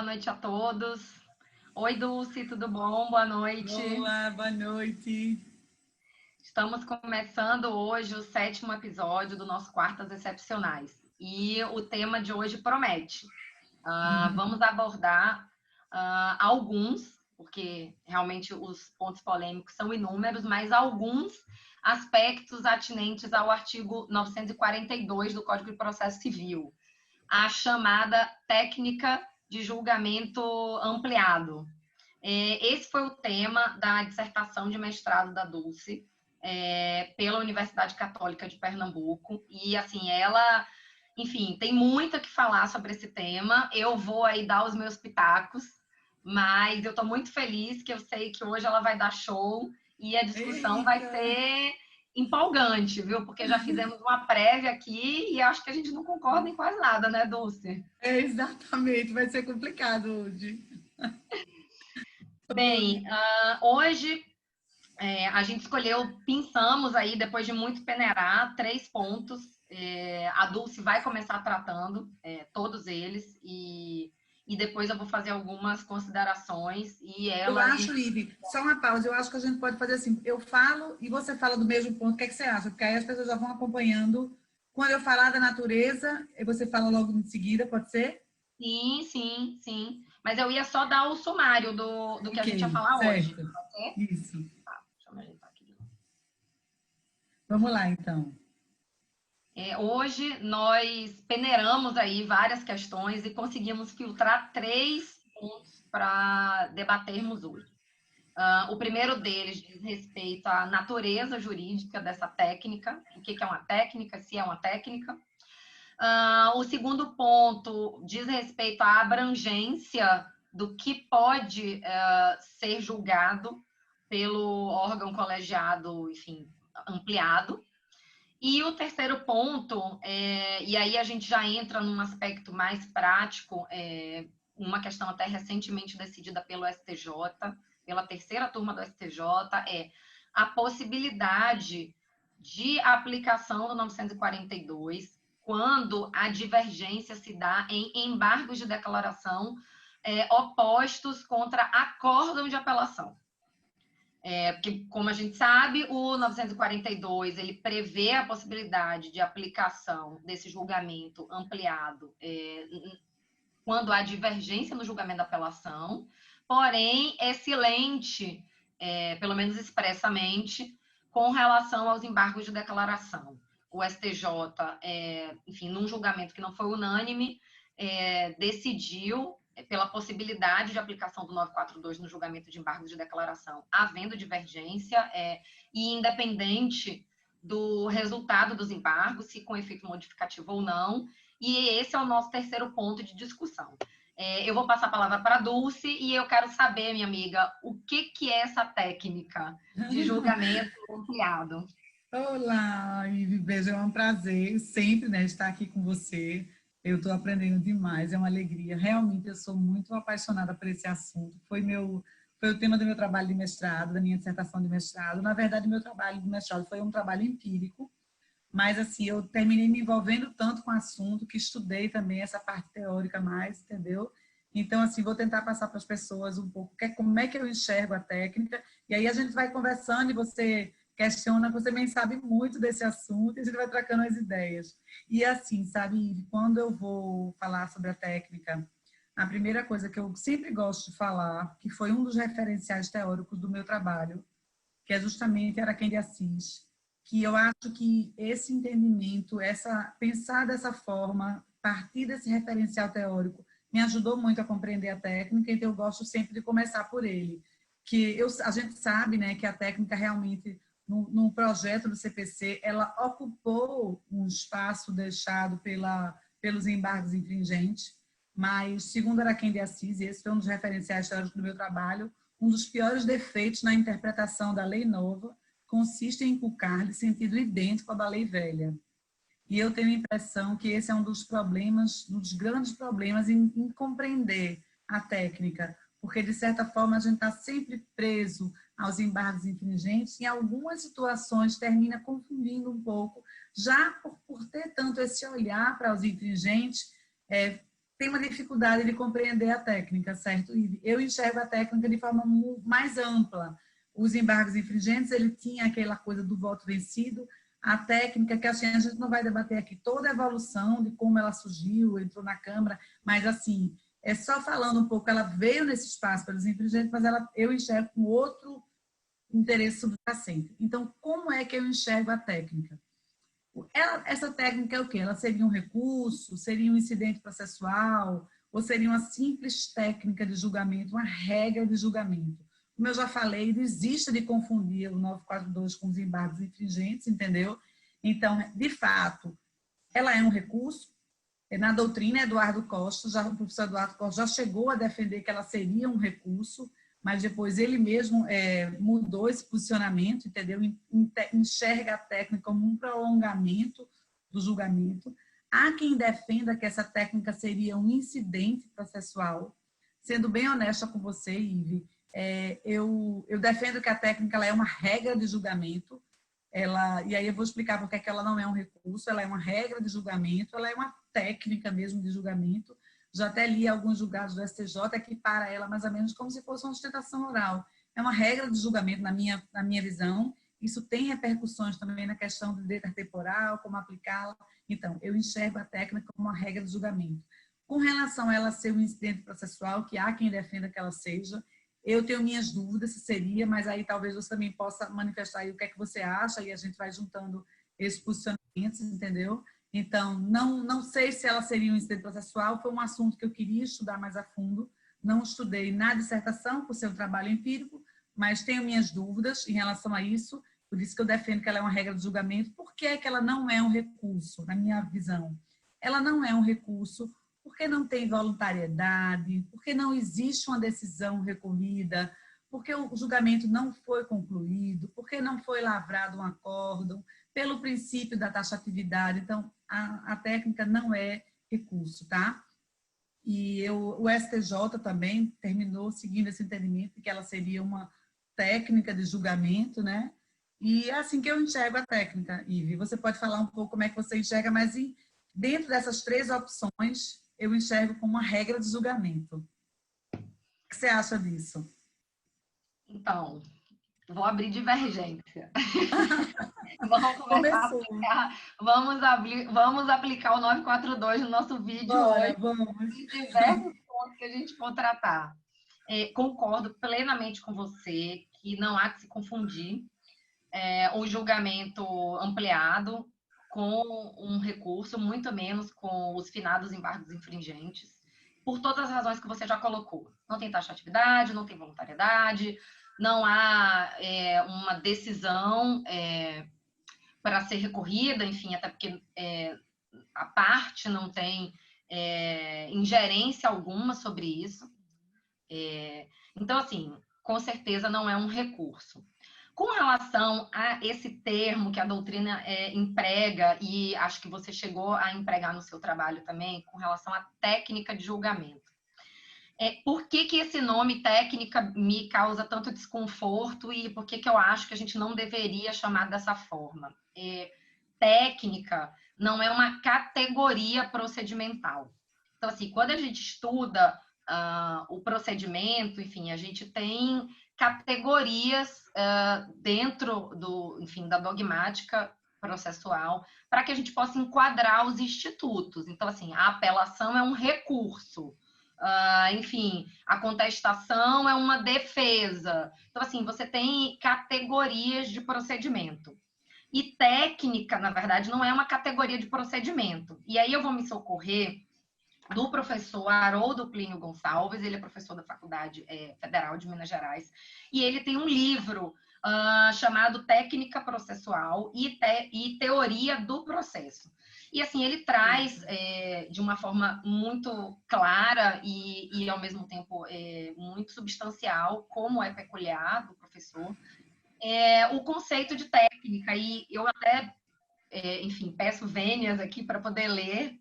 noite a todos. Oi, Dulce, tudo bom? Boa noite. Olá, boa noite. Estamos começando hoje o 7º episódio do nosso Quartas Excepcionais. E o tema de hoje promete. Vamos abordar alguns, porque realmente os pontos polêmicos são inúmeros, mas alguns aspectos atinentes ao artigo 942 do Código de Processo Civil, a chamada técnica de julgamento ampliado. Esse foi o tema da dissertação de mestrado da Dulce, pela Universidade Católica de Pernambuco, e assim, ela, enfim, tem muito o que falar sobre esse tema. Eu vou aí dar os meus pitacos, mas eu estou muito feliz que eu sei que hoje ela vai dar show e a discussão vai ser empolgante, viu? Porque já fizemos uma prévia aqui e acho que a gente não concorda em quase nada, né, Dulce? Exatamente, vai ser complicado hoje. Bem, hoje a gente pensamos aí, depois de muito peneirar, 3 pontos. A Dulce vai começar tratando todos eles e depois eu vou fazer algumas considerações e ela... Eu acho, Ive, só uma pausa, eu acho que a gente pode fazer assim, eu falo e você fala do mesmo ponto, o que é que você acha? Porque aí as pessoas já vão acompanhando. Quando eu falar da natureza, você fala logo em seguida, pode ser? Sim. Mas eu ia só dar o sumário do que a gente ia falar hoje. Certo. Pode ser? Isso. Tá, deixa eu ajeitar aqui. Vamos lá, então. Hoje nós peneiramos aí várias questões e conseguimos filtrar 3 pontos para debatermos hoje. O primeiro deles diz respeito à natureza jurídica dessa técnica, o que é uma técnica, se é uma técnica. O segundo ponto diz respeito à abrangência do que pode ser julgado pelo órgão colegiado, enfim, ampliado. E o terceiro ponto, e aí a gente já entra num aspecto mais prático, uma questão até recentemente decidida pelo STJ, pela terceira turma do STJ, é a possibilidade de aplicação do 942 quando a divergência se dá em embargos de declaração opostos contra acórdão de apelação. Porque, como a gente sabe, o 942 ele prevê a possibilidade de aplicação desse julgamento ampliado quando há divergência no julgamento da apelação, porém é silente, pelo menos expressamente, com relação aos embargos de declaração. O STJ, enfim, num julgamento que não foi unânime, decidiu pela possibilidade de aplicação do 942 no julgamento de embargos de declaração, havendo divergência, e independente do resultado dos embargos, se com efeito modificativo ou não, e esse é o nosso terceiro ponto de discussão. Eu vou passar a palavra para a Dulce e eu quero saber, minha amiga, o que é essa técnica de julgamento ampliado? Olá, Ive, beijo, é um prazer sempre, né, estar aqui com você. Eu estou aprendendo demais, é uma alegria. Realmente, eu sou muito apaixonada por esse assunto. Foi o tema do meu trabalho de mestrado, da minha dissertação de mestrado. Na verdade, meu trabalho de mestrado foi um trabalho empírico, mas assim, eu terminei me envolvendo tanto com o assunto que estudei também essa parte teórica mais, entendeu? Então, assim, vou tentar passar para as pessoas um pouco como é que eu enxergo a técnica, e aí a gente vai conversando e você questiona, você também sabe muito desse assunto e a gente vai trocando as ideias. E assim, sabe, quando eu vou falar sobre a técnica, a primeira coisa que eu sempre gosto de falar, que foi um dos referenciais teóricos do meu trabalho, que é justamente Araquém de Assis, que eu acho que esse entendimento, pensar dessa forma, partir desse referencial teórico, me ajudou muito a compreender a técnica, então eu gosto sempre de começar por ele. A gente sabe, né, que a técnica realmente, no projeto do CPC, ela ocupou um espaço deixado pelos embargos infringentes, mas, segundo Araquém de Assis, e esse foi um dos referenciais teóricos do meu trabalho, um dos piores defeitos na interpretação da lei nova consiste em inculcar-lhe sentido idêntico ao da lei velha. E eu tenho a impressão que esse é um dos problemas, um dos grandes problemas em compreender a técnica, porque, de certa forma, a gente está sempre preso aos embargos infringentes e, em algumas situações, termina confundindo um pouco, já por ter tanto esse olhar para os infringentes, tem uma dificuldade de compreender a técnica, certo? E eu enxergo a técnica de forma mais ampla. Os embargos infringentes, ele tinha aquela coisa do voto vencido, a técnica que assim, a gente não vai debater aqui toda a evolução de como ela surgiu, entrou na Câmara, mas assim, é só falando um pouco, ela veio nesse espaço pelos infringentes, mas eu enxergo com outro interesse subjacente. Então, como é que eu enxergo a técnica? Essa técnica é o quê? Ela seria um recurso, seria um incidente processual, ou seria uma simples técnica de julgamento, uma regra de julgamento? Como eu já falei, não existe de confundir o 942 com os embargos infringentes, entendeu? Então, de fato, ela é um recurso. Na doutrina, o professor Eduardo Costa já chegou a defender que ela seria um recurso, mas depois ele mesmo mudou esse posicionamento, entendeu? Enxerga a técnica como um prolongamento do julgamento. Há quem defenda que essa técnica seria um incidente processual. Sendo bem honesta com você, Ive, eu defendo que a técnica ela é uma regra de julgamento, e aí eu vou explicar porque é que ela não é um recurso, ela é uma regra de julgamento, ela é uma técnica mesmo de julgamento. Já até li alguns julgados do STJ que para ela mais ou menos como se fosse uma sustentação oral. É uma regra de julgamento na minha visão. Isso tem repercussões também na questão do direito temporal, como aplicá-la. Então, eu enxergo a técnica como uma regra de julgamento. Com relação a ela ser um incidente processual, que há quem defenda que ela seja, eu tenho minhas dúvidas se seria, mas aí talvez você também possa manifestar aí o que é que você acha e a gente vai juntando esses posicionamentos, entendeu? Então, não sei se ela seria um incidente processual, foi um assunto que eu queria estudar mais a fundo, não estudei na dissertação, por ser um trabalho empírico, mas tenho minhas dúvidas em relação a isso, por isso que eu defendo que ela é uma regra de julgamento. Por que é que ela não é um recurso, na minha visão? Ela não é um recurso porque não tem voluntariedade, porque não existe uma decisão recorrida, porque o julgamento não foi concluído, porque não foi lavrado um acórdão, pelo princípio da taxatividade. Então, a técnica não é recurso, tá? E o STJ também terminou seguindo esse entendimento de que ela seria uma técnica de julgamento, né? E é assim que eu enxergo a técnica, Ive. Você pode falar um pouco como é que você enxerga, mas dentro dessas três opções, eu enxergo como uma regra de julgamento. O que você acha disso? Então, vou abrir divergência. Vamos começar a Começou. aplicar, vamos aplicar o 942 no nosso vídeo Bora, hoje, vamos. em diversos pontos que a gente for tratar. Concordo plenamente com você que não há que se confundir o julgamento ampliado com um recurso, muito menos com os finados embargos infringentes, por todas as razões que você já colocou. Não tem taxatividade, não tem voluntariedade, não há uma decisão para ser recorrida, enfim, até porque a parte não tem ingerência alguma sobre isso. Então, assim, com certeza não é um recurso. Com relação a esse termo que a doutrina emprega, e acho que você chegou a empregar no seu trabalho também, com relação à técnica de julgamento. Por que esse nome técnica me causa tanto desconforto e por que eu acho que a gente não deveria chamar dessa forma? Técnica não é uma categoria procedimental. Então, assim, quando a gente estuda o procedimento, enfim, a gente tem categorias dentro da dogmática processual para que a gente possa enquadrar os institutos. Então, assim, a apelação é um recurso. Enfim, a contestação é uma defesa. Então, assim, você tem categorias de procedimento. E técnica, na verdade, não é uma categoria de procedimento. E aí eu vou me socorrer do professor Haroldo Plínio Gonçalves, ele é professor da Faculdade Federal de Minas Gerais, e ele tem um livro chamado Técnica Processual e Teoria do Processo. E assim, ele traz de uma forma muito clara e ao mesmo tempo muito substancial, como é peculiar do professor, o conceito de técnica. E eu até, enfim, peço vênias aqui para poder ler.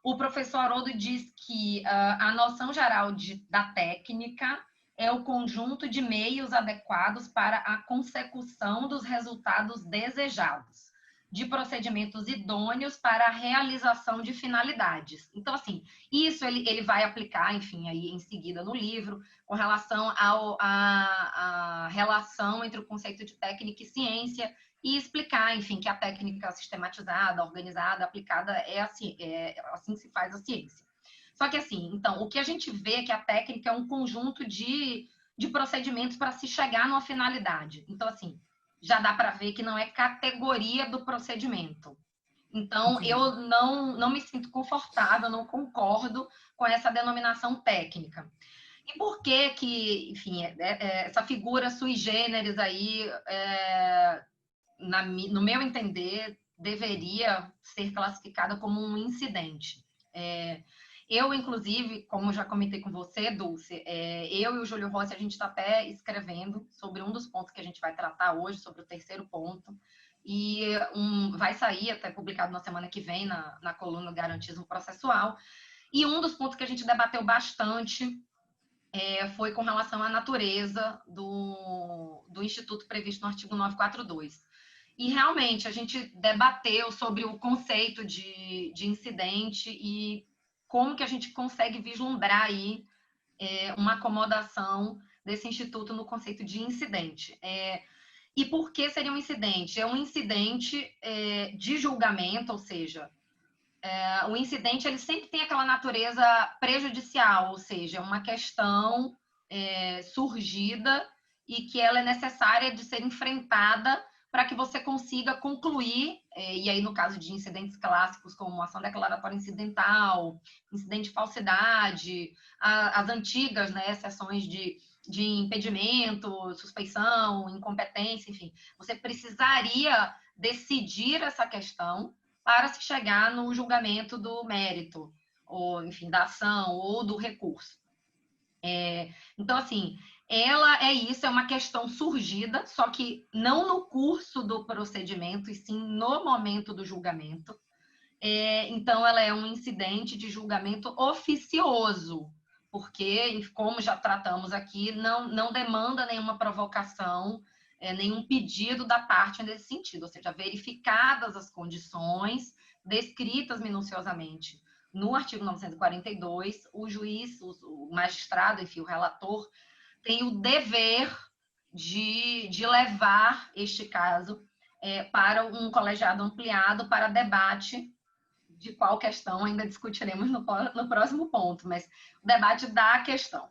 O professor Haroldo diz que a noção geral da técnica é o conjunto de meios adequados para a consecução dos resultados desejados, de procedimentos idôneos para a realização de finalidades. Então, assim, isso ele vai aplicar, enfim, aí em seguida no livro, com relação à relação entre o conceito de técnica e ciência, e explicar, enfim, que a técnica sistematizada, organizada, aplicada assim se faz a ciência. Só que, assim, então, o que a gente vê é que a técnica é um conjunto de procedimentos para se chegar numa finalidade. Então, assim, já dá para ver que não é categoria do procedimento. Então, Entendi. eu não me sinto confortável, não concordo com essa denominação técnica. E por que enfim, essa figura sui generis aí, no meu entender, deveria ser classificada como um incidente? Eu, inclusive, como já comentei com você, Dulce, eu e o Júlio Rossi, a gente está até escrevendo sobre um dos pontos que a gente vai tratar hoje, sobre o terceiro ponto, e vai sair, até publicado na semana que vem, na coluna Garantismo Processual, e um dos pontos que a gente debateu bastante foi com relação à natureza do instituto previsto no artigo 942. E, realmente, a gente debateu sobre o conceito de incidente e como que a gente consegue vislumbrar aí uma acomodação desse instituto no conceito de incidente. E por que seria um incidente? É um incidente de julgamento, ou seja, o incidente ele sempre tem aquela natureza prejudicial, ou seja, uma questão surgida e que ela é necessária de ser enfrentada para que você consiga concluir, e aí no caso de incidentes clássicos como ação declaratória incidental, incidente de falsidade, as antigas, né, exceções de impedimento, suspeição, incompetência, enfim, você precisaria decidir essa questão para se chegar no julgamento do mérito, ou, enfim, da ação ou do recurso. Então, assim, ela é uma questão surgida, só que não no curso do procedimento, e sim no momento do julgamento. Então, ela é um incidente de julgamento oficioso, porque, como já tratamos aqui, não demanda nenhuma provocação, nenhum pedido da parte nesse sentido, ou seja, verificadas as condições, descritas minuciosamente no artigo 942, o juiz, o magistrado, enfim, o relator, tem o dever de levar este caso para um colegiado ampliado para debate de qual questão ainda discutiremos no próximo ponto, mas o debate da questão.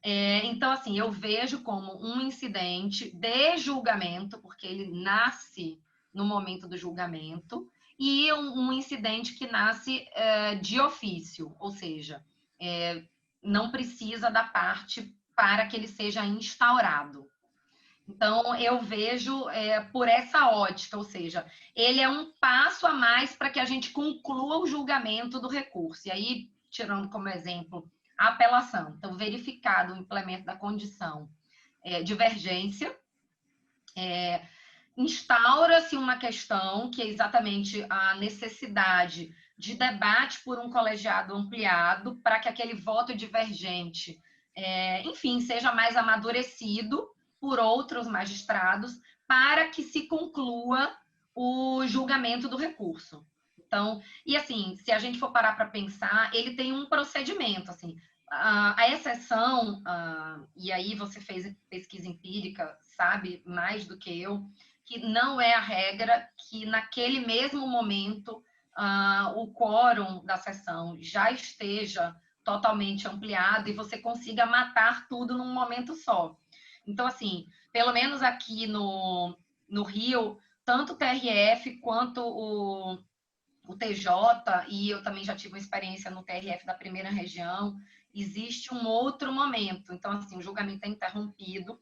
Então, assim, eu vejo como um incidente de julgamento, porque ele nasce no momento do julgamento, e um incidente que nasce de ofício, ou seja, não precisa da parte para que ele seja instaurado. Então, eu vejo por essa ótica, ou seja, ele é um passo a mais para que a gente conclua o julgamento do recurso. E aí, tirando como exemplo a apelação, então, verificado o implemento da condição divergência, instaura-se uma questão que é exatamente a necessidade de debate por um colegiado ampliado para que aquele voto divergente, enfim, seja mais amadurecido por outros magistrados para que se conclua o julgamento do recurso. Então, e assim, se a gente for parar para pensar, ele tem um procedimento, assim, a exceção, e aí você fez pesquisa empírica, sabe mais do que eu, que não é a regra que naquele mesmo momento o quórum da sessão já esteja totalmente ampliado e você consiga matar tudo num momento só. Então, assim, pelo menos aqui no Rio, tanto o TRF quanto o TJ, e eu também já tive uma experiência no TRF da primeira região, existe um outro momento. Então, assim, o julgamento é interrompido,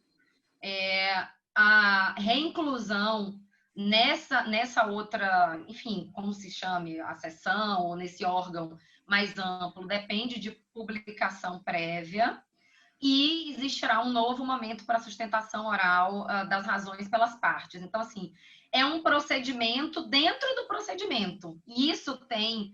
a reinclusão nessa outra, enfim, como se chame, a sessão, ou nesse órgão mais amplo, depende de publicação prévia, e existirá um novo momento para sustentação oral das razões pelas partes. Então, assim, é um procedimento dentro do procedimento. Isso tem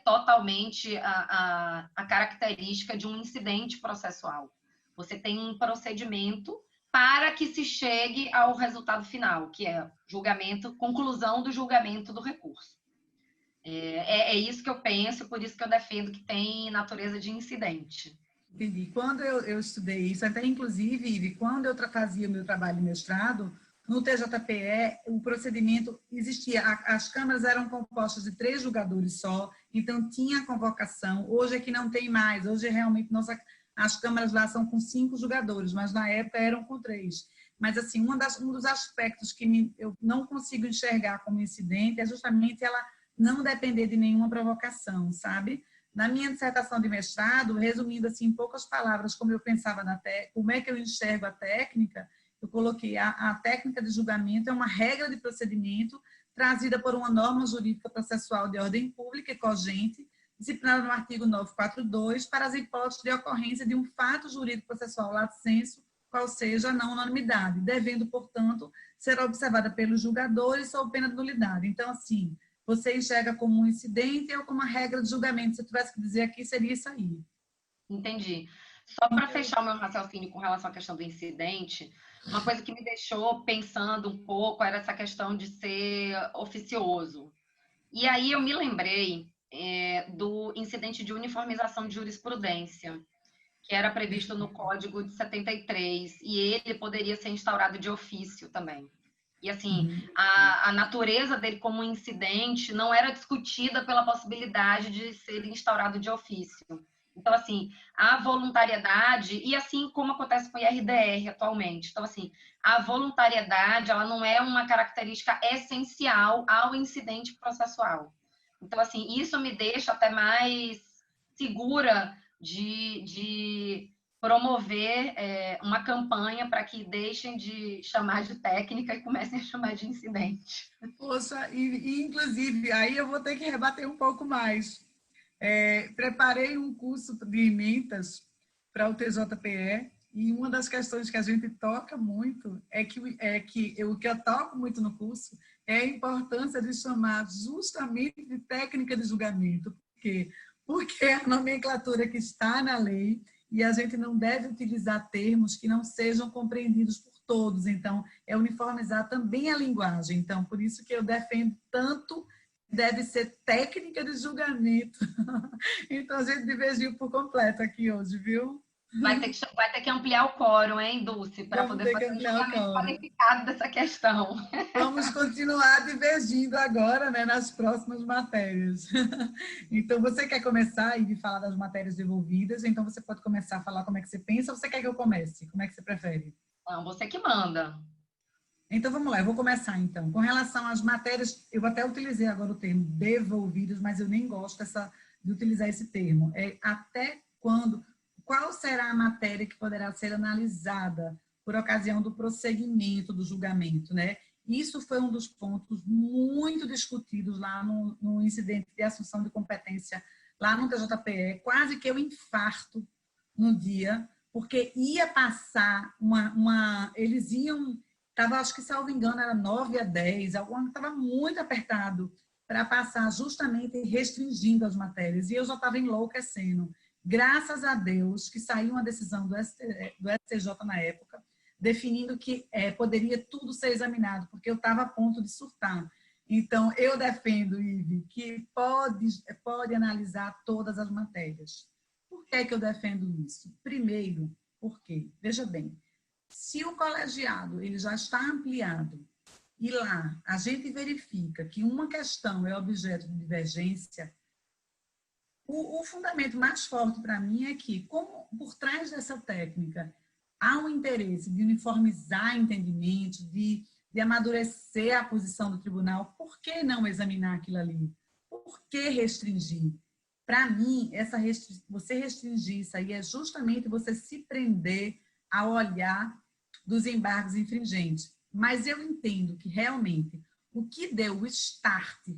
totalmente a característica de um incidente processual. Você tem um procedimento para que se chegue ao resultado final, que é julgamento, conclusão do julgamento do recurso. É isso que eu penso, por isso que eu defendo que tem natureza de incidente. Entendi. Quando eu estudei isso, até inclusive, Ive, quando eu fazia o meu trabalho de mestrado, no TJPE, o procedimento existia, as câmaras eram compostas de 3 julgadores só, então tinha convocação. Hoje é que não tem mais, hoje realmente as câmaras lá são com 5 julgadores, mas na época eram com 3. Mas, assim, um dos aspectos que eu não consigo enxergar como incidente é justamente ela não depender de nenhuma provocação, sabe? Na minha dissertação de mestrado, resumindo assim em poucas palavras como eu pensava como é que eu enxergo a técnica, eu coloquei a técnica de julgamento é uma regra de procedimento trazida por uma norma jurídica processual de ordem pública e cogente, disciplinada no artigo 942, para as hipóteses de ocorrência de um fato jurídico processual lato sensu, qual seja a não unanimidade, devendo, portanto, ser observada pelos julgadores sob pena de nulidade. Então, assim, você enxerga como um incidente ou como uma regra de julgamento? Se eu tivesse que dizer aqui, seria isso aí. Entendi. Só para fechar o meu raciocínio com relação à questão do incidente, uma coisa que me deixou pensando um pouco era essa questão de ser oficioso. E aí eu me lembrei do incidente de uniformização de jurisprudência, que era previsto no Código de 73, e ele poderia ser instaurado de ofício também. E, assim, a natureza dele como incidente não era discutida pela possibilidade de ser instaurado de ofício. Então, assim, a voluntariedade, e assim como acontece com o IRDR atualmente. Então, assim, a voluntariedade, ela não é uma característica essencial ao incidente processual. Então, assim, isso me deixa até mais segura de promover uma campanha para que deixem de chamar de técnica e comecem a chamar de incidente. Poxa, inclusive, aí eu vou ter que rebater um pouco mais. Preparei um curso de emendas para o TJPE e uma das questões que a gente toca muito o que eu toco muito no curso é a importância de chamar justamente de técnica de julgamento. Por quê? Porque é a nomenclatura que está na lei e a gente não deve utilizar termos que não sejam compreendidos por todos. Então, é uniformizar também a linguagem. Então, por isso que eu defendo tanto deve ser técnica de julgamento. Então, a gente divergiu por completo aqui hoje, viu? Vai ter que ampliar o quórum, hein, Dulce, para Vamos poder ter que fazer um ampliar o julgamento quórum. qualificado dessa questão. Vamos continuar divergindo agora, né, nas próximas matérias. Então, você quer começar e falar das matérias devolvidas? Então, você pode começar a falar como é que você pensa ou você quer que eu comece? Como é que você prefere? Não, você que manda. Então, vamos lá, eu vou começar, então. Com relação às matérias, eu até utilizei agora o termo devolvidos, mas eu nem gosto de utilizar esse termo. Até quando, qual será a matéria que poderá ser analisada por ocasião do prosseguimento do julgamento, né? Isso foi um dos pontos muito discutidos lá no incidente de assunção de competência lá no TJPE, quase que eu infarto no dia, porque ia passar eles iam. Estava, acho que, salvo engano, era 9 a 10, estava muito apertado para passar justamente restringindo as matérias. E eu já estava enlouquecendo. Graças a Deus que saiu uma decisão do STJ na época, definindo que poderia tudo ser examinado, porque eu estava a ponto de surtar. Então, eu defendo, Ive, que pode analisar todas as matérias. Por que é que eu defendo isso? Primeiro, porque, veja bem, se o colegiado ele já está ampliado e lá a gente verifica que uma questão é objeto de divergência, o fundamento mais forte para mim é que, como por trás dessa técnica há um interesse de uniformizar entendimentos, de amadurecer a posição do tribunal, por que não examinar aquilo ali? Por que restringir? Para mim, você restringir isso aí é justamente você se prender ao olhar dos embargos infringentes. Mas eu entendo que realmente o que deu o start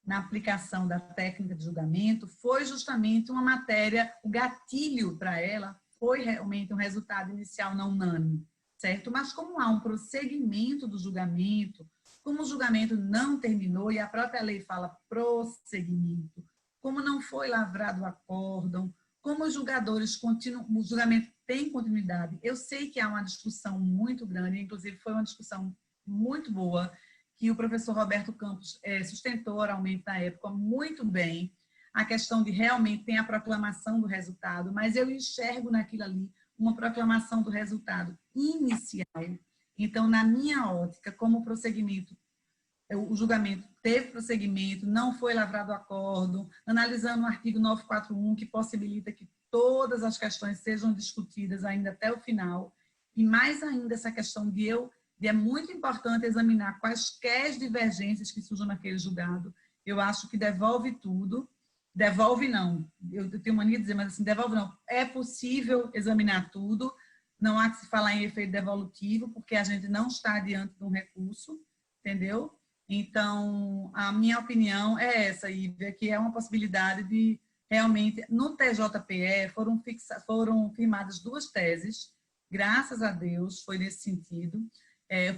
na aplicação da técnica de julgamento foi justamente uma matéria, o gatilho para ela foi realmente um resultado inicial não unânime, certo? Mas como há um prosseguimento do julgamento, como o julgamento não terminou, e a própria lei fala prosseguimento, como não foi lavrado o acórdão, como os julgadores continuam, o julgamento tem continuidade. Eu sei que há uma discussão muito grande, inclusive foi uma discussão muito boa, que o professor Roberto Campos sustentou oralmente na época muito bem, a questão de realmente tem a proclamação do resultado, mas eu enxergo naquilo ali uma proclamação do resultado inicial. Então, na minha ótica, como prosseguimento, o julgamento teve prosseguimento, não foi lavrado acordo, analisando o artigo 941, que possibilita que todas as questões sejam discutidas ainda até o final, e mais ainda essa questão de é muito importante examinar quaisquer divergências que surjam naquele julgado. Eu acho que devolve tudo, devolve não, eu tenho mania de dizer, mas assim, devolve não, é possível examinar tudo, não há que se falar em efeito devolutivo, porque a gente não está diante de um recurso, entendeu? Então, a minha opinião é essa, Ívia, que é uma possibilidade de realmente, no TJPE foram firmadas 2 teses, graças a Deus, foi nesse sentido.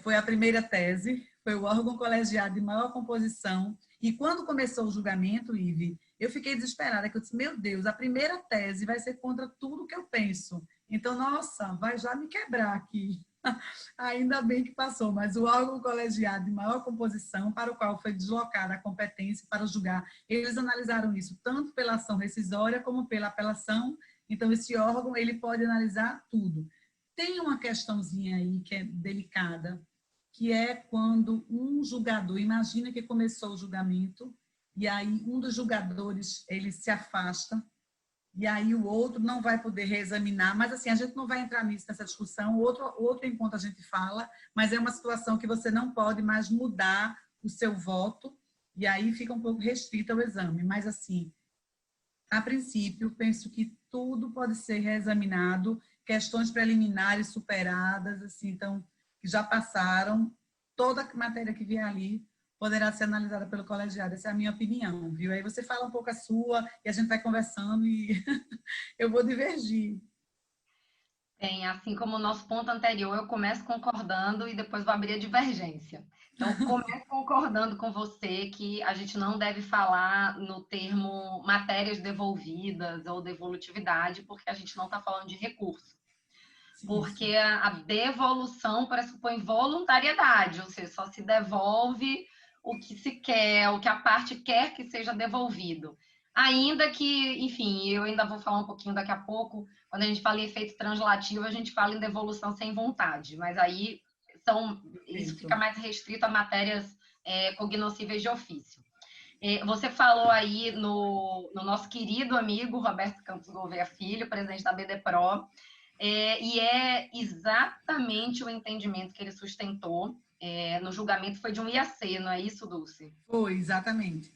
Foi a primeira tese, foi o órgão colegiado de maior composição, e quando começou o julgamento, Ivy, eu fiquei desesperada, que eu disse, meu Deus, a primeira tese vai ser contra tudo que eu penso. Então, nossa, vai já me quebrar aqui. Ainda bem que passou, mas o órgão colegiado de maior composição, para o qual foi deslocada a competência para julgar, eles analisaram isso tanto pela ação rescisória como pela apelação. Então, esse órgão ele pode analisar tudo. Tem uma questãozinha aí que é delicada, que é quando um julgador, imagina que começou o julgamento, e aí um dos julgadores ele se afasta, e aí o outro não vai poder reexaminar, mas assim, a gente não vai entrar nessa discussão, outro encontro a gente fala, mas é uma situação que você não pode mais mudar o seu voto, e aí fica um pouco restrito ao exame, mas assim, a princípio, penso que tudo pode ser reexaminado, questões preliminares superadas, assim, então, que já passaram, toda matéria que vier ali poderá ser analisada pelo colegiado, essa é a minha opinião, viu? Aí você fala um pouco a sua e a gente vai conversando e eu vou divergir. Bem, assim como o nosso ponto anterior, eu começo concordando e depois vou abrir a divergência. Então, começo concordando com você que a gente não deve falar no termo matérias devolvidas ou devolutividade, porque a gente não está falando de recurso. Porque a devolução pressupõe voluntariedade, ou seja, só se devolve o que se quer, o que a parte quer que seja devolvido. Ainda que, enfim, eu ainda vou falar um pouquinho daqui a pouco, quando a gente fala em efeito translativo, a gente fala em devolução sem vontade, mas aí isso fica mais restrito a matérias cognoscíveis de ofício. Você falou aí no nosso querido amigo Roberto Campos Gouveia Filho, presidente da BDPRO, e é exatamente o entendimento que ele sustentou no julgamento, foi de um IAC, não é isso, Dulce? Foi, exatamente.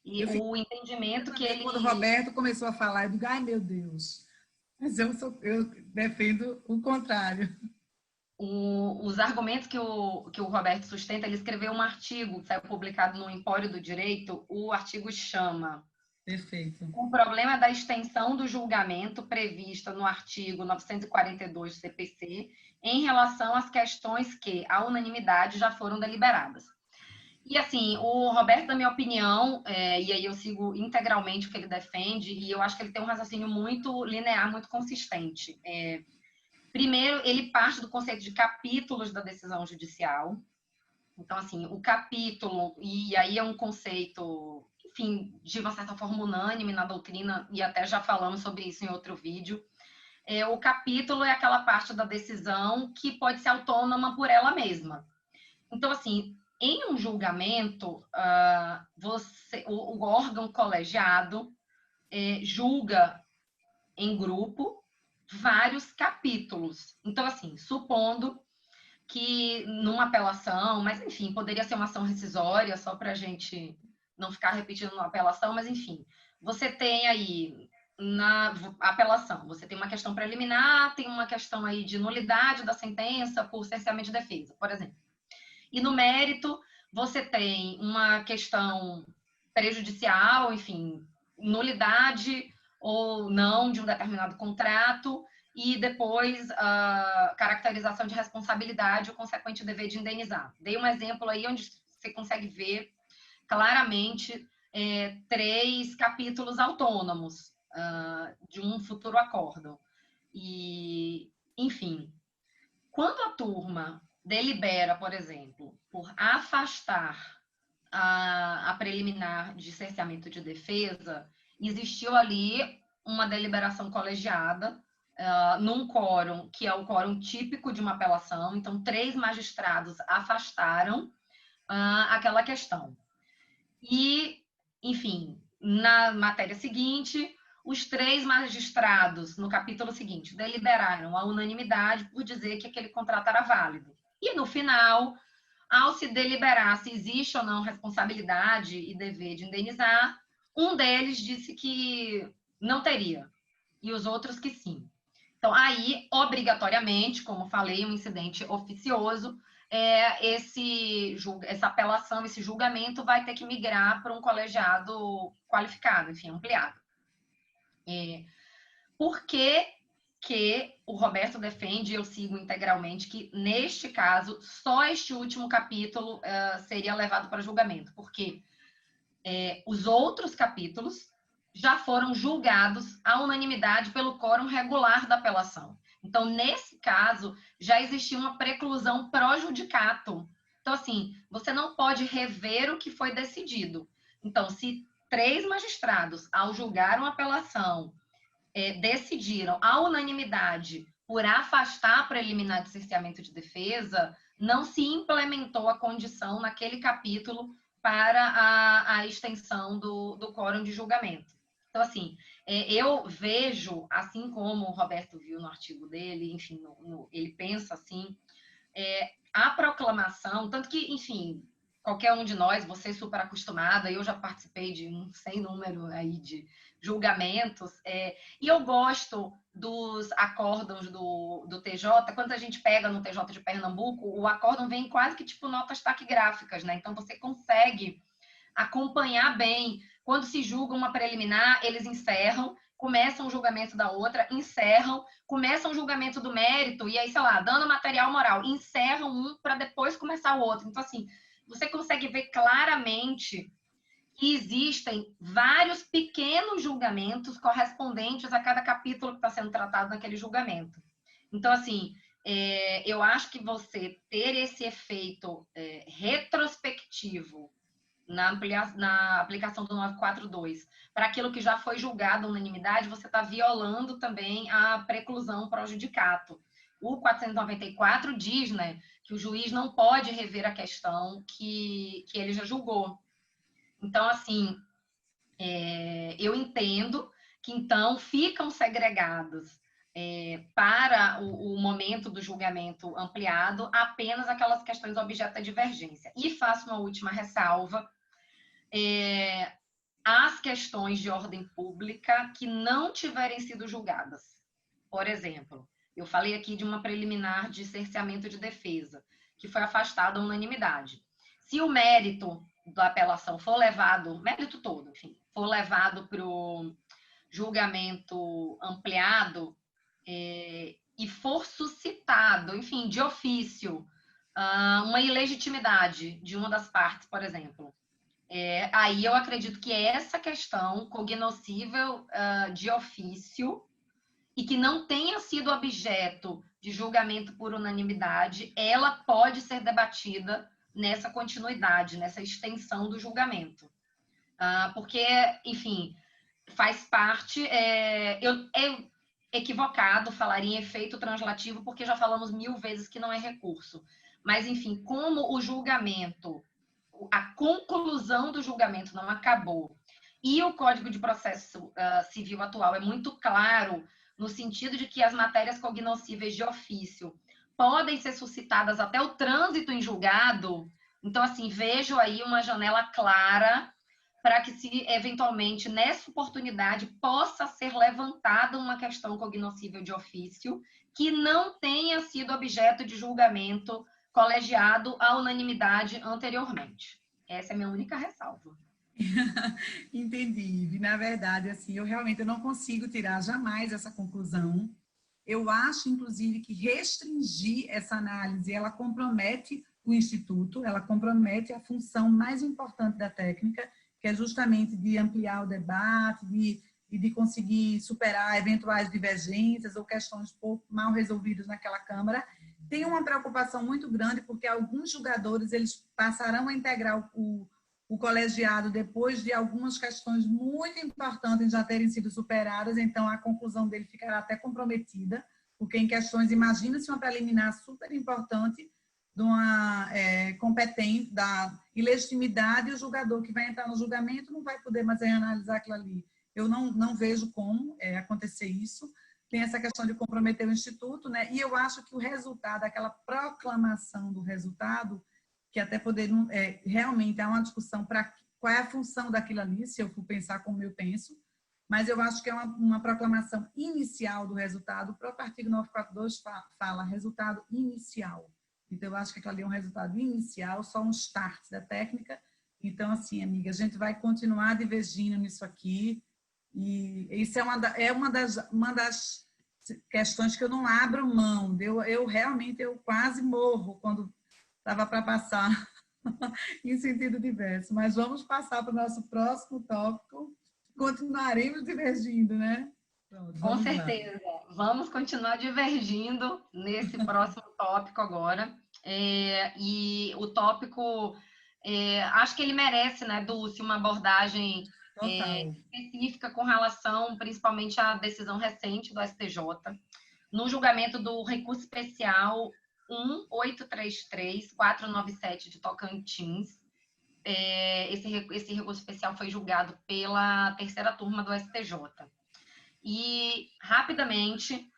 E o entendimento que ele... Quando o Roberto começou a falar, eu digo, ai meu Deus, mas eu defendo o contrário. Os argumentos que o Roberto sustenta, ele escreveu um artigo que saiu publicado no Empório do Direito, o artigo chama... Perfeito. O problema da extensão do julgamento prevista no artigo 942 do CPC em relação às questões que, à unanimidade, já foram deliberadas. E, assim, o Roberto, na minha opinião, e aí eu sigo integralmente o que ele defende, e eu acho que ele tem um raciocínio muito linear, muito consistente. Primeiro, ele parte do conceito de capítulos da decisão judicial. Então, assim, o capítulo, e aí é um conceito, enfim, de uma certa forma unânime na doutrina, e até já falamos sobre isso em outro vídeo. O capítulo é aquela parte da decisão que pode ser autônoma por ela mesma. Então, assim, em um julgamento, o órgão colegiado julga em grupo vários capítulos. Então, assim, supondo que numa apelação, mas enfim, poderia ser uma ação rescisória, só para a gente não ficar repetindo uma apelação, mas enfim, você tem aí na apelação, você tem uma questão preliminar, tem uma questão aí de nulidade da sentença por cerceamento de defesa, por exemplo. E no mérito, você tem uma questão prejudicial, enfim, nulidade ou não de um determinado contrato, e depois a caracterização de responsabilidade, o consequente dever de indenizar. Dei um exemplo aí onde você consegue ver claramente 3 capítulos autônomos. de um futuro acórdão. E, enfim, quando a turma delibera, por exemplo, por afastar a preliminar de cerceamento de defesa, existiu ali uma deliberação colegiada, num quórum, que é o quórum típico de uma apelação. Então, 3 magistrados afastaram aquela questão. E, enfim, na matéria seguinte, os 3 magistrados, no capítulo seguinte, deliberaram a unanimidade por dizer que aquele contrato era válido. E, no final, ao se deliberar se existe ou não responsabilidade e dever de indenizar, um deles disse que não teria, e os outros que sim. Então, aí, obrigatoriamente, como falei, um incidente oficioso, essa apelação, esse julgamento vai ter que migrar para um colegiado qualificado, enfim, ampliado. Por que o Roberto defende, eu sigo integralmente, que neste caso, só este último capítulo seria levado para julgamento? Porque os outros capítulos já foram julgados à unanimidade pelo quórum regular da apelação. Então, nesse caso, já existia uma preclusão pro judicato. Então, assim, você não pode rever o que foi decidido. Então, se 3 magistrados, ao julgar uma apelação, decidiram à unanimidade por afastar a preliminar de cerceamento de defesa, não se implementou a condição naquele capítulo para a extensão do quórum de julgamento. Então, assim, eu vejo, assim como o Roberto viu no artigo dele, enfim, ele pensa assim, a proclamação, tanto que, enfim, qualquer um de nós, você super acostumada, eu já participei de um sem número aí de julgamentos, e eu gosto dos acórdãos do TJ. Quando a gente pega no TJ de Pernambuco, o acórdão vem quase que tipo notas taquigráficas, né? Então você consegue acompanhar bem. Quando se julga uma preliminar, eles encerram, começam o julgamento da outra, encerram, começam o julgamento do mérito, e aí, sei lá, dano material moral, encerram um para depois começar o outro. Então, assim, você consegue ver claramente que existem vários pequenos julgamentos correspondentes a cada capítulo que está sendo tratado naquele julgamento. Então, assim, eu acho que você ter esse efeito retrospectivo na aplicação do 942 para aquilo que já foi julgado à unanimidade, você está violando também a preclusão pro judicato. O 494 diz, né, que o juiz não pode rever a questão que ele já julgou. Então, assim, eu entendo que, então, ficam segregados para o momento do julgamento ampliado apenas aquelas questões objeto da divergência. E faço uma última ressalva. As questões de ordem pública que não tiverem sido julgadas. Por exemplo, eu falei aqui de uma preliminar de cerceamento de defesa, que foi afastada à unanimidade. Se o mérito da apelação for levado, mérito todo, enfim, for levado para o julgamento ampliado e for suscitado, enfim, de ofício, uma ilegitimidade de uma das partes, por exemplo, aí eu acredito que essa questão cognoscível de ofício e que não tenha sido objeto de julgamento por unanimidade, ela pode ser debatida nessa continuidade, nessa extensão do julgamento. Porque, enfim, faz parte... é equivocado falar em efeito translativo, porque já falamos 1000 vezes que não é recurso. Mas, enfim, como o julgamento, a conclusão do julgamento não acabou, e o Código de Processo Civil atual é muito claro no sentido de que as matérias cognoscíveis de ofício podem ser suscitadas até o trânsito em julgado. Então, assim, vejo aí uma janela clara para que, se eventualmente, nessa oportunidade, possa ser levantada uma questão cognoscível de ofício que não tenha sido objeto de julgamento colegiado à unanimidade anteriormente. Essa é a minha única ressalva. Entendi. Na verdade, assim, eu realmente não consigo tirar jamais essa conclusão. Eu acho, inclusive, que restringir essa análise, ela compromete o Instituto, ela compromete a função mais importante da técnica, que é justamente de ampliar o debate, de e de conseguir superar eventuais divergências ou questões pouco mal resolvidas naquela Câmara. Tem uma preocupação muito grande, porque alguns julgadores eles passarão a integrar o colegiado depois de algumas questões muito importantes já terem sido superadas, então a conclusão dele ficará até comprometida, porque em questões, imagina-se uma preliminar super importante de uma competência, da ilegitimidade, e o julgador que vai entrar no julgamento não vai poder mais analisar aquilo ali. Eu não vejo como acontecer isso. Tem essa questão de comprometer o Instituto, né? E eu acho que o resultado, aquela proclamação do resultado, que até poder realmente há uma discussão para qual é a função daquilo ali, se eu for pensar como eu penso, mas eu acho que é uma proclamação inicial do resultado. O próprio artigo 942 fala resultado inicial. Então, eu acho que aquilo ali é um resultado inicial, só um start da técnica. Então, assim, amiga, a gente vai continuar divergindo nisso aqui. E isso é uma das questões que eu não abro mão. Realmente, eu quase morro quando estava para passar em sentido diverso. Mas vamos passar para o nosso próximo tópico. Continuaremos divergindo, né? Pronto, Com certeza. Vamos continuar divergindo nesse próximo tópico agora. E o tópico, acho que ele merece, né, Dulce, uma abordagem específica com relação principalmente à decisão recente do STJ, no julgamento do recurso especial 1833497 de Tocantins. Esse recurso especial foi julgado pela terceira turma do STJ. E, rapidamente,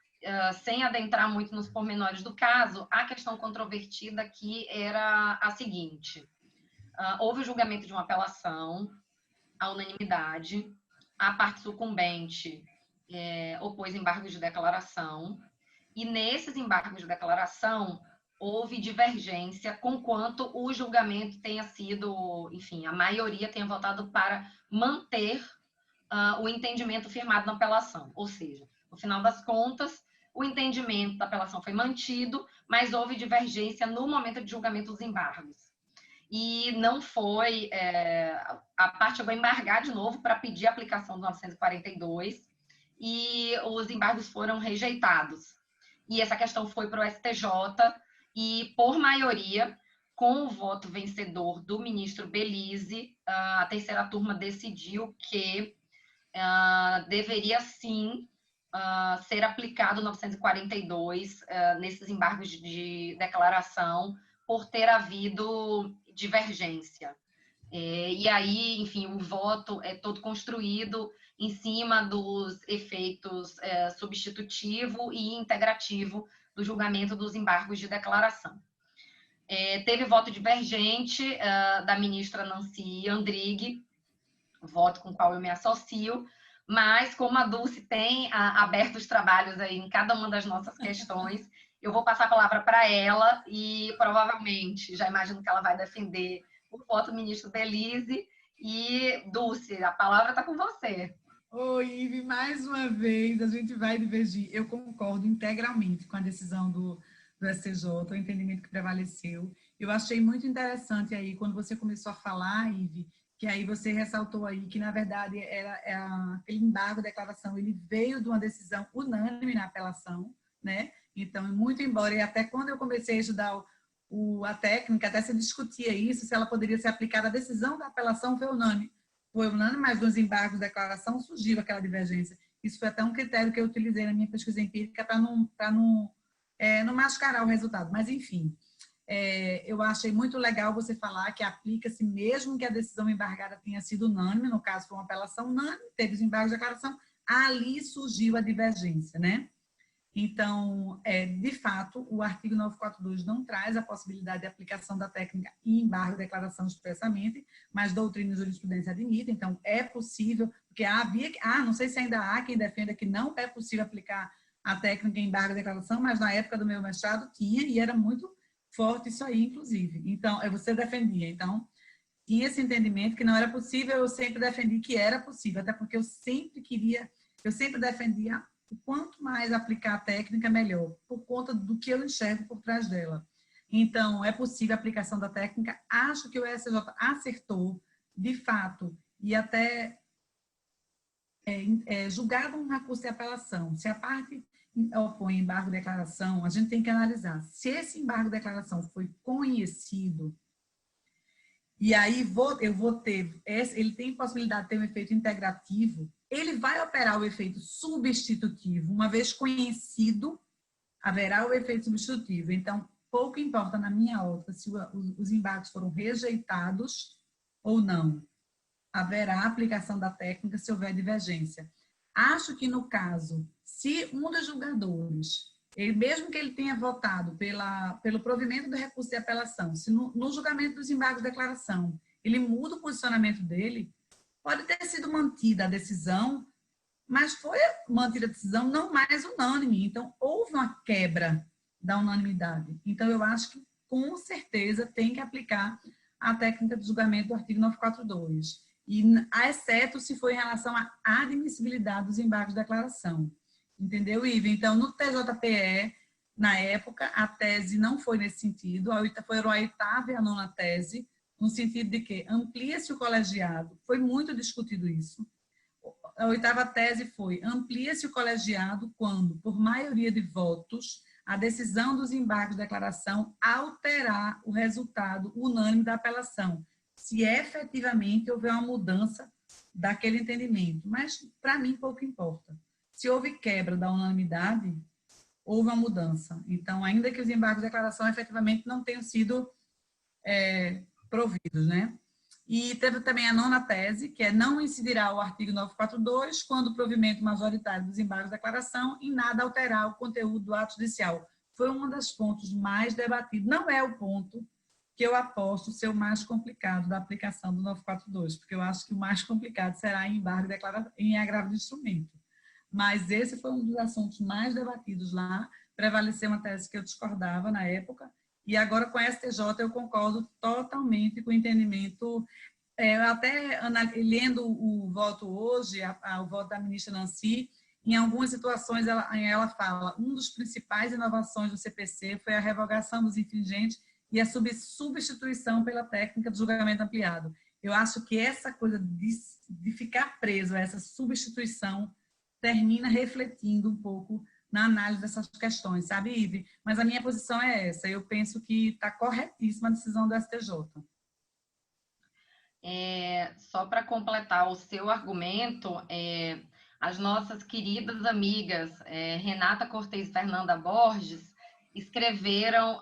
sem adentrar muito nos pormenores do caso, a questão controvertida aqui era a seguinte: houve o julgamento de uma apelação, à unanimidade, a parte sucumbente opôs embargos de declaração, e nesses embargos de declaração houve divergência, conquanto o julgamento tenha sido, enfim, a maioria tenha votado para manter o entendimento firmado na apelação. Ou seja, no final das contas, o entendimento da apelação foi mantido, mas houve divergência no momento de julgamento dos embargos. E não foi... a parte chegou a embargar de novo para pedir a aplicação do 942 e os embargos foram rejeitados. E essa questão foi para o STJ e, por maioria, com o voto vencedor do ministro Belize, a terceira turma decidiu que deveria sim ser aplicado o 942 nesses embargos de declaração por ter havido divergência. E aí, enfim, o voto é todo construído em cima dos efeitos substitutivo e integrativo do julgamento dos embargos de declaração. Teve voto divergente da ministra Nancy Andrighi, voto com o qual eu me associo, mas como a Dulce tem aberto os trabalhos aí em cada uma das nossas questões, eu vou passar a palavra para ela e provavelmente, já imagino que ela vai defender o voto do ministro Belize. E, Dulce, a palavra está com você. Oi, Ive, mais uma vez a gente vai divergir. Eu concordo integralmente com a decisão do STJ, o entendimento que prevaleceu. Eu achei muito interessante aí, quando você começou a falar, Ive, que aí você ressaltou aí que, na verdade, aquele embargo de declaração, ele veio de uma decisão unânime na apelação, né? Então, muito embora, e até quando eu comecei a estudar a técnica, até se discutia isso, se ela poderia ser aplicada, a decisão da apelação foi unânime, mas nos embargos de declaração surgiu aquela divergência. Isso foi até um critério que eu utilizei na minha pesquisa empírica para não mascarar o resultado. Mas, enfim, eu achei muito legal você falar que aplica-se mesmo que a decisão embargada tenha sido unânime, no caso foi uma apelação unânime, teve os embargos de declaração, ali surgiu a divergência, né? Então, de fato, o artigo 942 não traz a possibilidade de aplicação da técnica e embargo de declaração expressamente, mas doutrina e jurisprudência admite, então é possível, porque não sei se ainda há quem defenda que não é possível aplicar a técnica em embargo de declaração, mas na época do meu mestrado tinha, e era muito forte isso aí, inclusive. Então, você defendia, então, tinha esse entendimento que não era possível, eu sempre defendi que era possível, até porque eu sempre defendia o quanto mais aplicar a técnica, melhor, por conta do que eu enxergo por trás dela. Então, é possível a aplicação da técnica. Acho que o STJ acertou, de fato, e até julgado um recurso de apelação, se a parte opõe embargo de declaração, a gente tem que analisar se esse embargo de declaração foi conhecido, e aí eu vou ter, ele tem possibilidade de ter um efeito integrativo, ele vai operar o efeito substitutivo, uma vez conhecido, haverá o efeito substitutivo. Então, pouco importa na minha ótica se os embargos foram rejeitados ou não. Haverá aplicação da técnica se houver divergência. Acho que, no caso, se um dos julgadores, mesmo que ele tenha votado pelo provimento do recurso de apelação, se no julgamento dos embargos de declaração ele muda o posicionamento dele, pode ter sido mantida a decisão, mas foi mantida a decisão não mais unânime. Então, houve uma quebra da unanimidade. Então, eu acho que, com certeza, tem que aplicar a técnica de julgamento do artigo 942. E, exceto se for em relação à admissibilidade dos embargos de declaração. Entendeu, Ive? Então, no TJPE, na época, a tese não foi nesse sentido, foram a 8ª e a 9ª tese, no sentido de que amplia-se o colegiado, foi muito discutido isso. A 8ª tese foi, amplia-se o colegiado quando, por maioria de votos, a decisão dos embargos de declaração alterar o resultado unânime da apelação, se efetivamente houver uma mudança daquele entendimento. Mas, para mim, pouco importa. Se houve quebra da unanimidade, houve uma mudança. Então, ainda que os embargos de declaração efetivamente não tenham sido providos, né? E teve também a 9ª tese, que é não incidirá o artigo 942 quando o provimento majoritário dos embargos de declaração em nada alterar o conteúdo do ato judicial. Foi um dos pontos mais debatidos. Não é o ponto que eu aposto ser o mais complicado da aplicação do 942, porque eu acho que o mais complicado será em embargo em agravo de instrumento. Mas esse foi um dos assuntos mais debatidos lá, prevaleceu uma tese que eu discordava na época, e agora com a STJ eu concordo totalmente com o entendimento, até lendo o voto hoje, o voto da ministra Nancy, em algumas situações ela fala, uma das principais inovações do CPC foi a revogação dos infringentes e a substituição pela técnica de julgamento ampliado. Eu acho que essa coisa de ficar preso a essa substituição termina refletindo um pouco na análise dessas questões, sabe, Ive? Mas a minha posição é essa, eu penso que está corretíssima a decisão do STJ. Só para completar o seu argumento, as nossas queridas amigas Renata Cortez e Fernanda Borges escreveram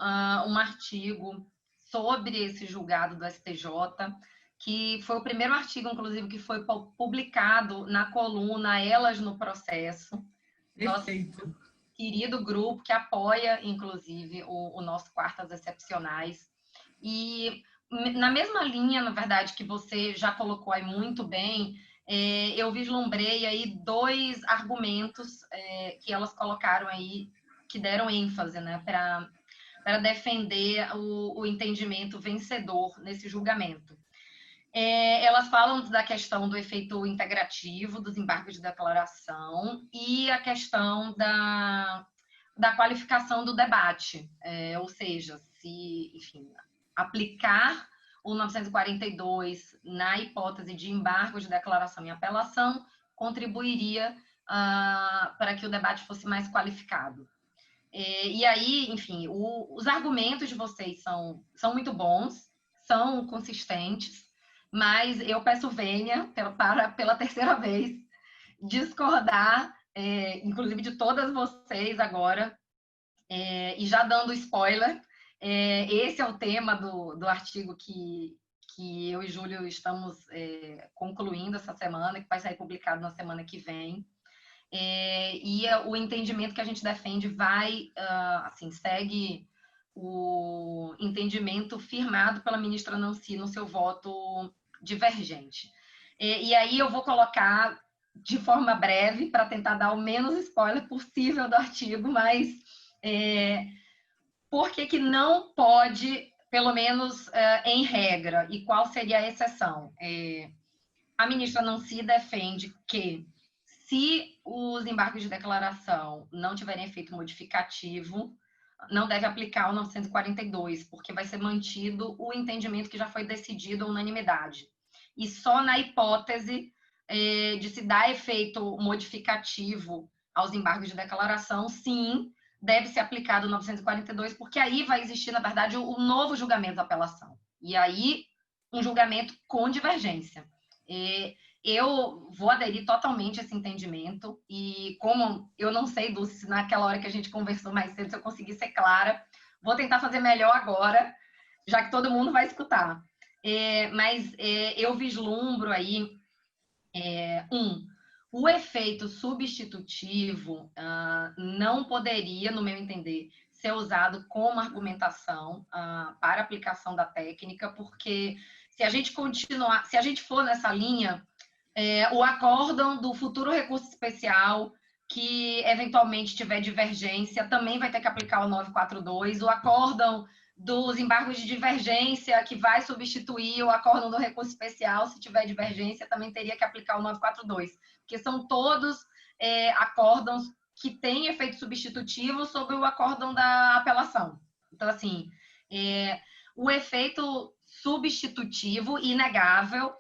um artigo sobre esse julgado do STJ, que foi o primeiro artigo, inclusive, que foi publicado na coluna Elas no Processo. Perfeito. Nosso querido grupo que apoia, inclusive, o nosso Quartas Excepcionais. E na mesma linha, na verdade, que você já colocou aí muito bem, eu vislumbrei aí 2 argumentos que elas colocaram aí, que deram ênfase, né, para defender o entendimento vencedor nesse julgamento. Elas falam da questão do efeito integrativo dos embargos de declaração e a questão da qualificação do debate, ou seja, se, enfim, aplicar o 942 na hipótese de embargo de declaração e apelação contribuiria para que o debate fosse mais qualificado. E aí, enfim, os argumentos de vocês são muito bons, são consistentes, mas eu peço vênia para, pela 3ª vez, discordar, inclusive de todas vocês agora, e já dando spoiler, esse é o tema do artigo que eu e Júlio estamos concluindo essa semana, que vai sair publicado na semana que vem. E o entendimento que a gente defende assim, segue o entendimento firmado pela ministra Nancy no seu voto divergente. E aí eu vou colocar de forma breve, para tentar dar o menos spoiler possível do artigo, mas por que não pode, pelo menos em regra, e qual seria a exceção? A ministra Nancy defende que, se os embargos de declaração não tiverem efeito modificativo, não deve aplicar o 942, porque vai ser mantido o entendimento que já foi decidido à unanimidade. E só na hipótese de se dar efeito modificativo aos embargos de declaração, sim, deve ser aplicado o 942, porque aí vai existir, na verdade, o novo julgamento da apelação. E aí, um julgamento com divergência. Eu vou aderir totalmente a esse entendimento, e como eu não sei, Dulce, se naquela hora que a gente conversou mais cedo, se eu conseguir ser clara, vou tentar fazer melhor agora, já que todo mundo vai escutar. Mas eu vislumbro aí, o efeito substitutivo não poderia, no meu entender, ser usado como argumentação para aplicação da técnica, porque se a gente continuar, se a gente for nessa linha, o acórdão do futuro recurso especial, que eventualmente tiver divergência, também vai ter que aplicar o 942, o acórdão dos embargos de divergência, que vai substituir o acórdão do recurso especial, se tiver divergência, também teria que aplicar o 942, porque são todos acórdãos que têm efeito substitutivo sobre o acórdão da apelação. Então, assim, o efeito substitutivo inegável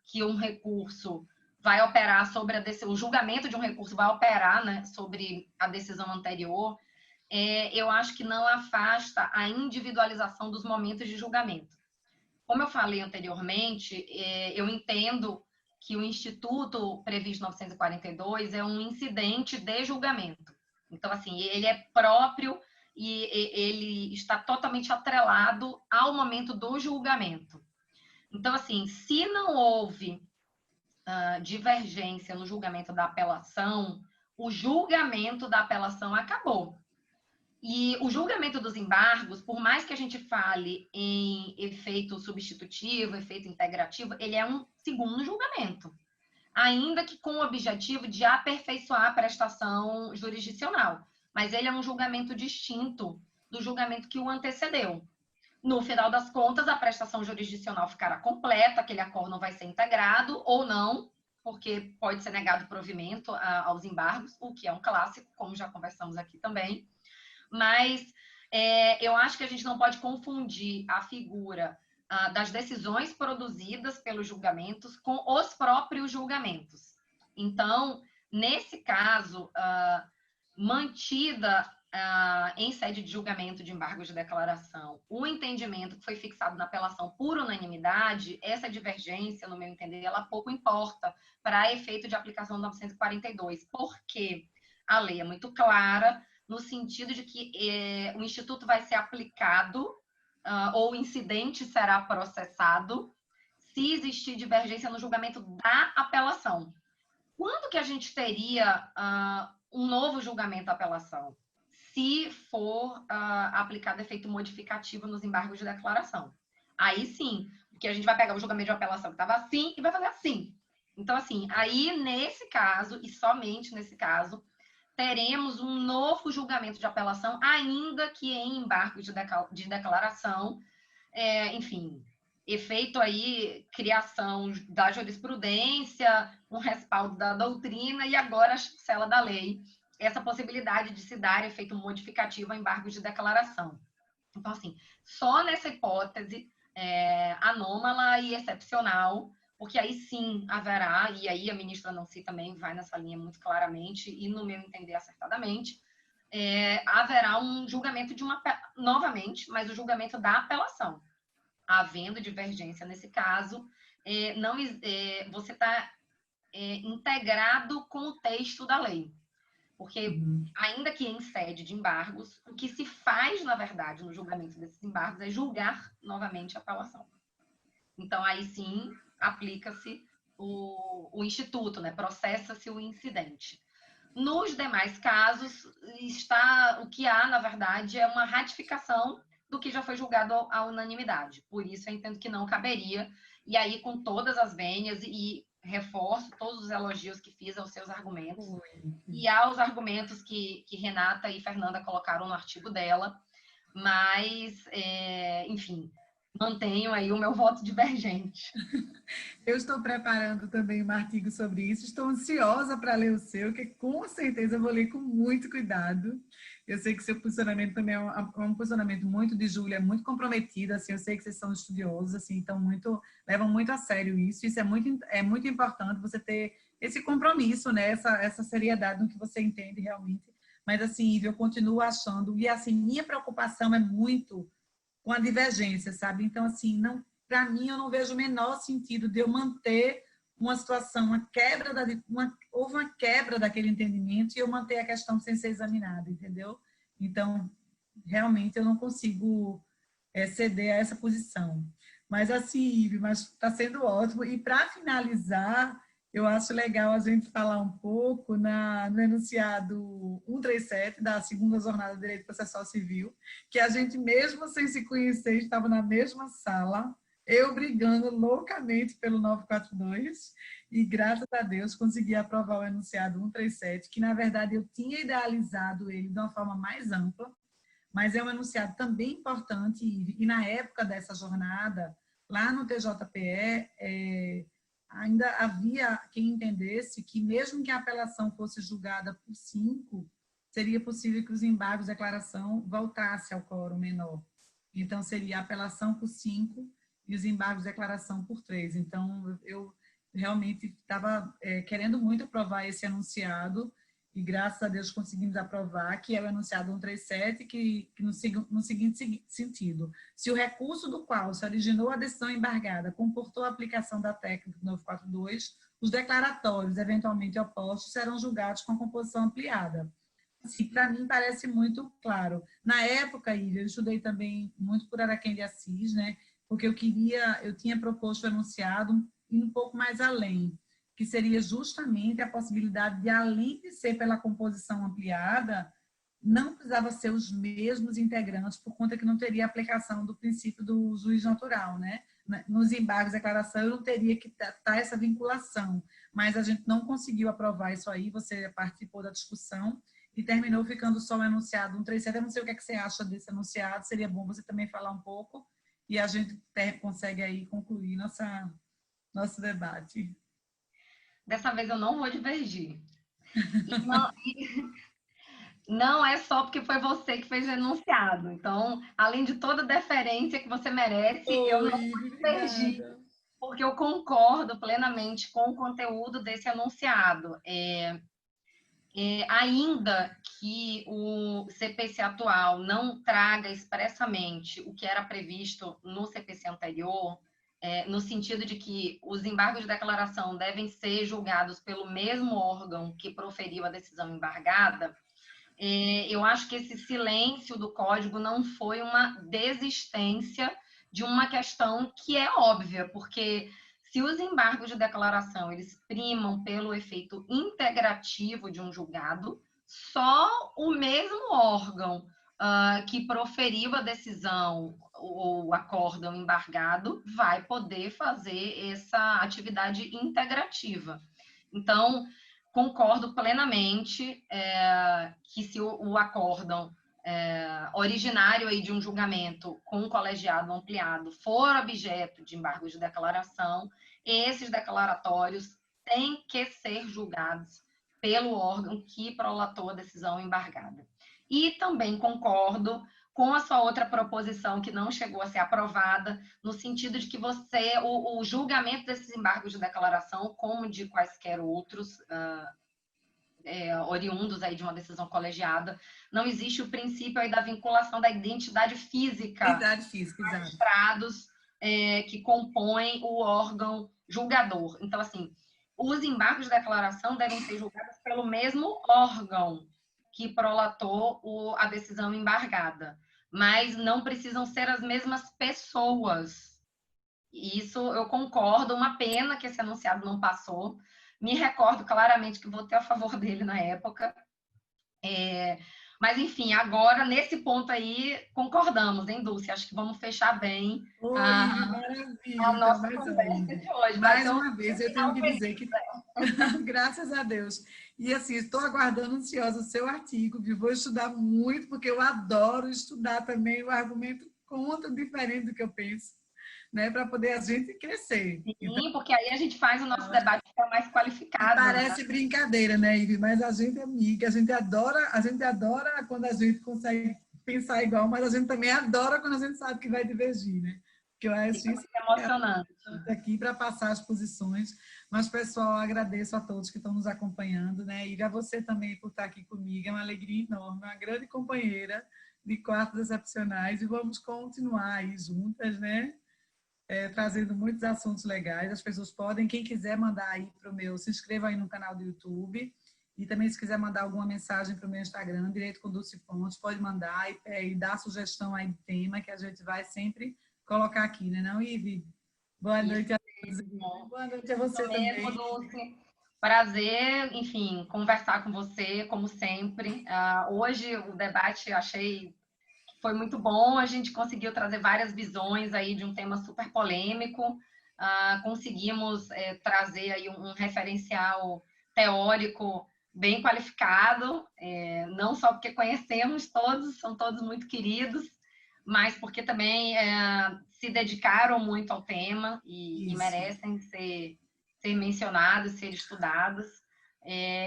que um recurso vai operar sobre a decisão, o julgamento de um recurso vai operar, né, sobre a decisão anterior, eu acho que não afasta a individualização dos momentos de julgamento. Como eu falei anteriormente, eu entendo que o instituto previsto 942 é um incidente de julgamento. Então, assim, ele é próprio e ele está totalmente atrelado ao momento do julgamento. Então, assim, se não houve divergência no julgamento da apelação, o julgamento da apelação acabou. E o julgamento dos embargos, por mais que a gente fale em efeito substitutivo, efeito integrativo, ele é um segundo julgamento, ainda que com o objetivo de aperfeiçoar a prestação jurisdicional. Mas ele é um julgamento distinto do julgamento que o antecedeu. No final das contas, a prestação jurisdicional ficará completa, aquele acórdão vai ser integrado ou não, porque pode ser negado provimento aos embargos, o que é um clássico, como já conversamos aqui também. Mas eu acho que a gente não pode confundir a figura das decisões produzidas pelos julgamentos com os próprios julgamentos. Então, nesse caso, mantida em sede de julgamento de embargos de declaração o entendimento que foi fixado na apelação por unanimidade, essa divergência, no meu entender, ela pouco importa para efeito de aplicação do 942, porque a lei é muito clara, no sentido de que o Instituto vai ser aplicado ou o incidente será processado se existir divergência no julgamento da apelação. Quando que a gente teria um novo julgamento da apelação? Se for aplicado efeito modificativo nos embargos de declaração. Aí sim, porque a gente vai pegar o julgamento de apelação que estava assim e vai fazer assim. Então, assim, aí nesse caso, e somente nesse caso, teremos um novo julgamento de apelação, ainda que em embargo de declaração, enfim, efeito aí, criação da jurisprudência, um respaldo da doutrina e agora a chancela da lei, essa possibilidade de se dar efeito modificativo a embargo de declaração. Então, assim, só nessa hipótese anômala e excepcional, porque aí sim haverá, e aí a ministra Nancy também vai nessa linha muito claramente, e no meu entender acertadamente, haverá um julgamento novamente, mas o julgamento da apelação. Havendo divergência nesse caso, você está integrado com o texto da lei. Porque, ainda que em sede de embargos, o que se faz, na verdade, no julgamento desses embargos é julgar novamente a apelação. Então, aí sim, aplica-se o instituto, né? Processa-se o incidente. Nos demais casos, o que há, na verdade, é uma ratificação do que já foi julgado à unanimidade. Por isso, eu entendo que não caberia. E aí, com todas as vênias, e reforço todos os elogios que fiz aos seus argumentos, e aos argumentos que Renata e Fernanda colocaram no artigo dela, mas, enfim, mantenho aí o meu voto divergente. Eu estou preparando também um artigo sobre isso, estou ansiosa para ler o seu, que com certeza eu vou ler com muito cuidado. Eu sei que seu posicionamento também é um posicionamento muito de Júlia, muito comprometido, assim, eu sei que vocês são estudiosos, assim, então levam muito a sério isso, é muito importante você ter esse compromisso, né, essa seriedade no que você entende realmente. Mas, assim, eu continuo achando, e assim, minha preocupação é muito com a divergência, sabe? Então, assim, não, para mim, eu não vejo o menor sentido de eu manter uma situação, houve uma quebra daquele entendimento e eu manter a questão sem ser examinada, entendeu? Então, realmente, eu não consigo ceder a essa posição. Mas, assim, Ive, mas está sendo ótimo. E, para finalizar, eu acho legal a gente falar um pouco no enunciado 137 da segunda jornada de Direito Processual Civil, que a gente, mesmo sem se conhecer, estava na mesma sala, eu brigando loucamente pelo 942, e graças a Deus consegui aprovar o enunciado 137, que na verdade eu tinha idealizado ele de uma forma mais ampla, mas é um enunciado também importante, e na época dessa jornada, lá no TJPE, ainda havia quem entendesse que, mesmo que a apelação fosse julgada por 5, seria possível que os embargos de declaração voltassem ao quórum menor. Então, seria a apelação por 5 e os embargos de declaração por 3. Então, eu realmente estava querendo muito aprovar esse enunciado, e graças a Deus conseguimos aprovar, que é o enunciado 137, que no seguinte sentido: se o recurso do qual se originou a decisão embargada comportou a aplicação da técnica do 942, os declaratórios eventualmente opostos serão julgados com composição ampliada. Assim, para mim parece muito claro. Na época, Ilha, eu estudei também muito por Araquém de Assis, né? Porque eu tinha proposto o enunciado indo um pouco mais além, que seria justamente a possibilidade de, além de ser pela composição ampliada, não precisava ser os mesmos integrantes, por conta que não teria aplicação do princípio do juiz natural, né? Nos embargos de declaração, eu não teria que estar essa vinculação, mas a gente não conseguiu aprovar isso aí, você participou da discussão, e terminou ficando só o enunciado 137. Eu não sei o que, é que você acha desse enunciado, seria bom você também falar um pouco, e a gente consegue aí concluir nosso debate. Dessa vez eu não vou divergir. Não é só porque foi você que fez o enunciado. Então, além de toda a deferência que você merece, eu não Oi, vou divergir, obrigada. porque eu concordo plenamente com o conteúdo desse enunciado. Ainda que o CPC atual não traga expressamente o que era previsto no CPC anterior, no sentido de que os embargos de declaração devem ser julgados pelo mesmo órgão que proferiu a decisão embargada, eu acho que esse silêncio do código não foi uma desistência de uma questão que é óbvia, porque se os embargos de declaração eles primam pelo efeito integrativo de um julgado, só o mesmo órgão que proferiu a decisão ou o acórdão embargado vai poder fazer essa atividade integrativa. Então, concordo plenamente que se o acórdão originário aí de um julgamento com um colegiado ampliado for objeto de embargo de declaração, esses declaratórios têm que ser julgados pelo órgão que prolatou a decisão embargada. E também concordo com a sua outra proposição, que não chegou a ser aprovada, no sentido de que o julgamento desses embargos de declaração, como de quaisquer outros, oriundos aí de uma decisão colegiada, não existe o princípio aí da vinculação da identidade física Exato. magistrados que compõem o órgão julgador. Então, assim, os embargos de declaração devem ser julgados pelo mesmo órgão que prolatou a decisão embargada, mas não precisam ser as mesmas pessoas. Isso eu concordo, uma pena que esse enunciado não passou. Me recordo claramente que votei a favor dele na época. Mas, enfim, agora, nesse ponto aí, concordamos, hein, Dulce? Acho que vamos fechar bem Oi, maravilha. a Então, nossa conversa de hoje. mais Bateu um uma vez, eu tenho final que feliz. dizer que, graças a Deus, e assim, estou aguardando ansiosa o seu artigo, viu? Vou estudar muito, porque eu adoro estudar também o argumento contra, diferente do que eu penso. né, para poder a gente crescer. Sim, Então, porque aí a gente faz o nosso debate ficar mais qualificado, né? parece brincadeira, né, Ive? Mas a gente é amiga, a gente adora quando a gente consegue pensar igual, mas a gente também adora quando a gente sabe que vai divergir, né? Porque eu acho Fica isso muito emocionante. aqui para passar as posições. Mas, pessoal, agradeço a todos que estão nos acompanhando, né? E a você também por estar aqui comigo. É uma alegria enorme, uma grande companheira de Quartos Excepcionais. E vamos continuar aí juntas, né? Trazendo muitos assuntos legais. As pessoas podem, quem quiser mandar aí para o meu, se inscreva aí no canal do YouTube. E também, se quiser mandar alguma mensagem para o meu Instagram, Direito com Dulce Pontes, pode mandar e dar sugestão aí de tema, que a gente vai sempre colocar aqui, né, não, Ive? Boa noite a todos. Boa noite a você Isso mesmo, também. Dulce. Prazer, enfim, conversar com você, como sempre. Hoje o debate achei que foi muito bom. A gente conseguiu trazer várias visões aí de um tema super polêmico. Conseguimos trazer aí um referencial teórico bem qualificado, não só porque conhecemos todos, são todos muito queridos, mas porque também se dedicaram muito ao tema e merecem ser mencionados, ser estudados.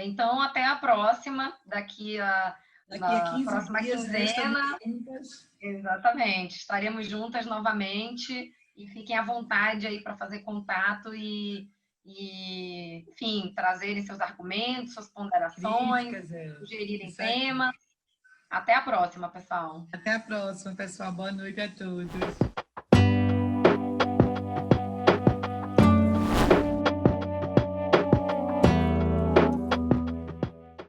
Então, até a próxima, Daqui a na 15 próxima dias, né, estamos quinzena. juntas. Exatamente, estaremos juntas novamente e fiquem à vontade aí para fazer contato enfim, trazerem seus argumentos, suas ponderações, Críticas, sugerirem isso aí. temas. Até a próxima, pessoal. Até a próxima, pessoal. Boa noite a todos.